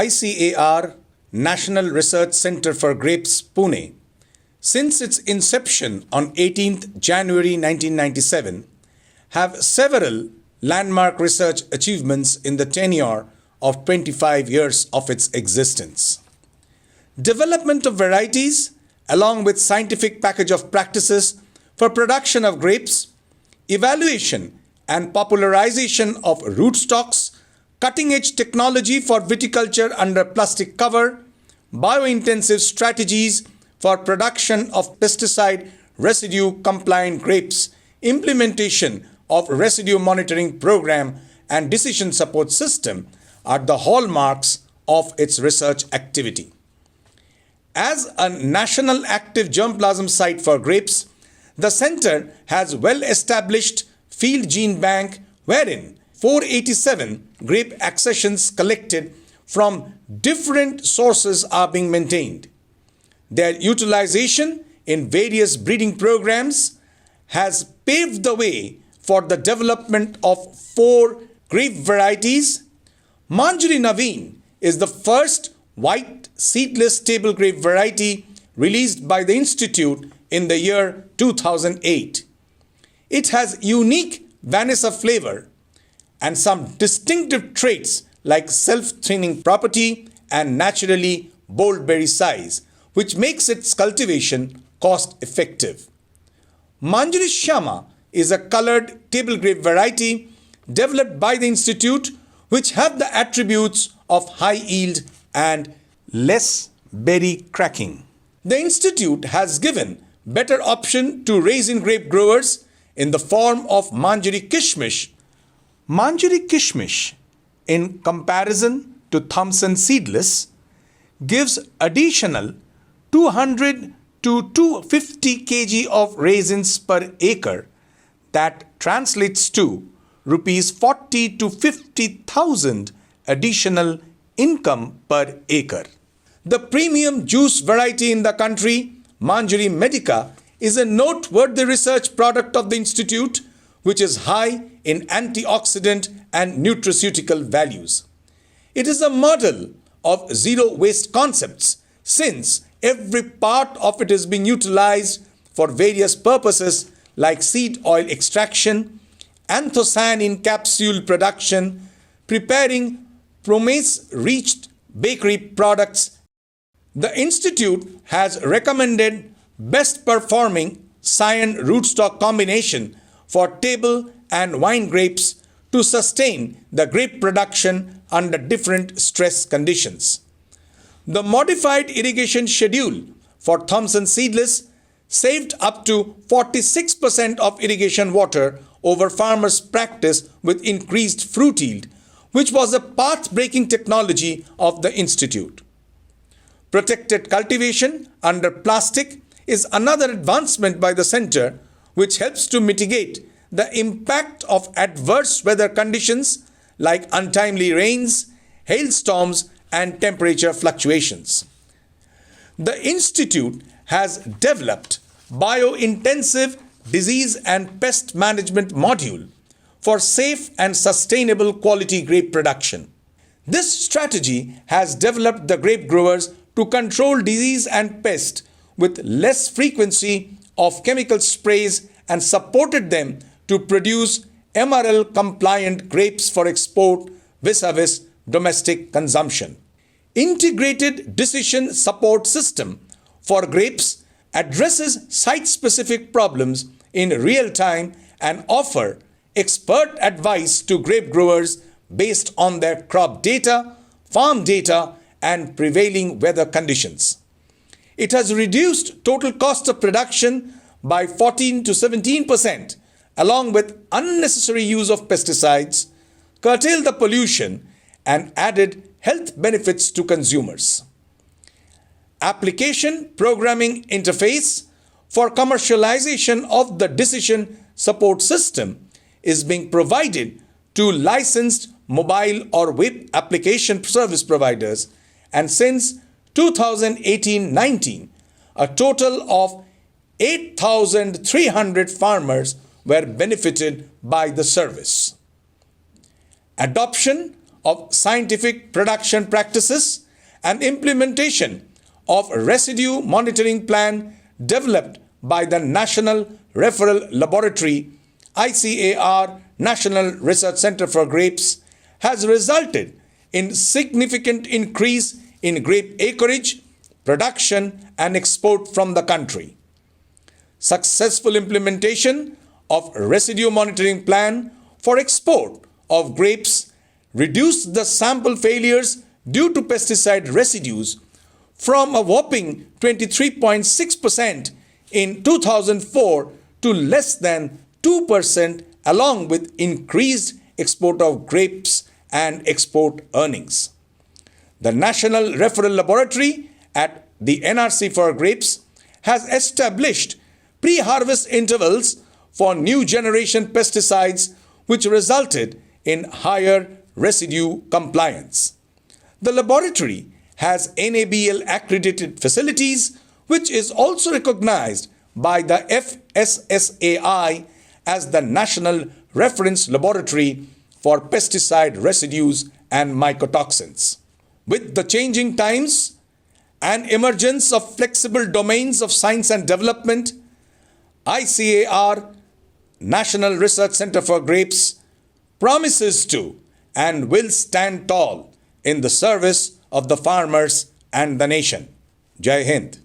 ICAR-National Research Center for Grapes, Pune, since its inception on 18th January 1997, have several landmark research achievements in the tenure of 25 years of its existence. Development of varieties, along with scientific package of practices for production of grapes, evaluation and popularization of rootstocks, cutting-edge technology for viticulture under plastic cover, biointensive strategies for production of pesticide residue-compliant grapes, implementation of residue monitoring program and decision support system are the hallmarks of its research activity. As a national active germplasm site for grapes, the center has well-established field gene bank wherein 487 grape accessions collected from different sources are being maintained. Their utilization in various breeding programs has paved the way for the development of 4 grape varieties. Manjari Naveen is the first white seedless table grape variety released by the Institute in the year 2008. It has unique Vanessa flavor and some distinctive traits like self-thinning property and naturally bold berry size, which makes its cultivation cost-effective. Manjari Shyama is a colored table grape variety developed by the Institute, which have the attributes of high yield and less berry cracking. The Institute has given better option to raisin grape growers in the form of Manjari Kishmish. Manjari Kishmish, in comparison to Thompson seedless, gives additional 200 to 250 kg of raisins per acre. That translates to rupees 40 to 50,000 additional income per acre. The premium juice variety in the country, Manjari Medica, is a noteworthy research product of the Institute, which is high in antioxidant and nutraceutical values. It is a model of zero waste concepts, since every part of it is being utilized for various purposes like seed oil extraction, anthocyanin capsule production, preparing promise-reached bakery products. The Institute has recommended best performing cyan rootstock combination for table and wine grapes to sustain the grape production under different stress conditions. The modified irrigation schedule for Thompson seedless saved up to 46% of irrigation water over farmers' practice with increased fruit yield, which was a path-breaking technology of the Institute. Protected cultivation under plastic is another advancement by the center, which helps to mitigate the impact of adverse weather conditions like untimely rains, hailstorms, and temperature fluctuations. The Institute has developed bio-intensive disease and pest management module for safe and sustainable quality grape production. This strategy has developed the grape growers to control disease and pest with less frequency of chemical sprays and supported them to produce MRL compliant grapes for export vis-a-vis domestic consumption. Integrated decision support system for grapes addresses site-specific problems in real time and offer expert advice to grape growers based on their crop data, farm data, and prevailing weather conditions. It has reduced total cost of production by 14 to 17%, along with unnecessary use of pesticides, curtailed the pollution, and added health benefits to consumers. Application programming interface for commercialization of the decision support system is being provided to licensed mobile or web application service providers, and since 2018-19, a total of 8,300 farmers were benefited by the service. Adoption of scientific production practices and implementation of a residue monitoring plan developed by the National Referral Laboratory, ICAR-National Research Center for Grapes, has resulted in significant increase in grape acreage, production and export from the country. Successful implementation of a residue monitoring plan for export of grapes reduced the sample failures due to pesticide residues from a whopping 23.6% in 2004 to less than 2%, along with increased export of grapes and export earnings. The National Referral Laboratory at the NRC for Grapes has established pre-harvest intervals for new generation pesticides, which resulted in higher residue compliance. The laboratory has NABL accredited facilities, which is also recognized by the FSSAI as the National Reference Laboratory for Pesticide Residues and Mycotoxins. With the changing times and emergence of flexible domains of science and development, ICAR National Research Center for Grapes promises to and will stand tall in the service of the farmers and the nation. Jai Hind.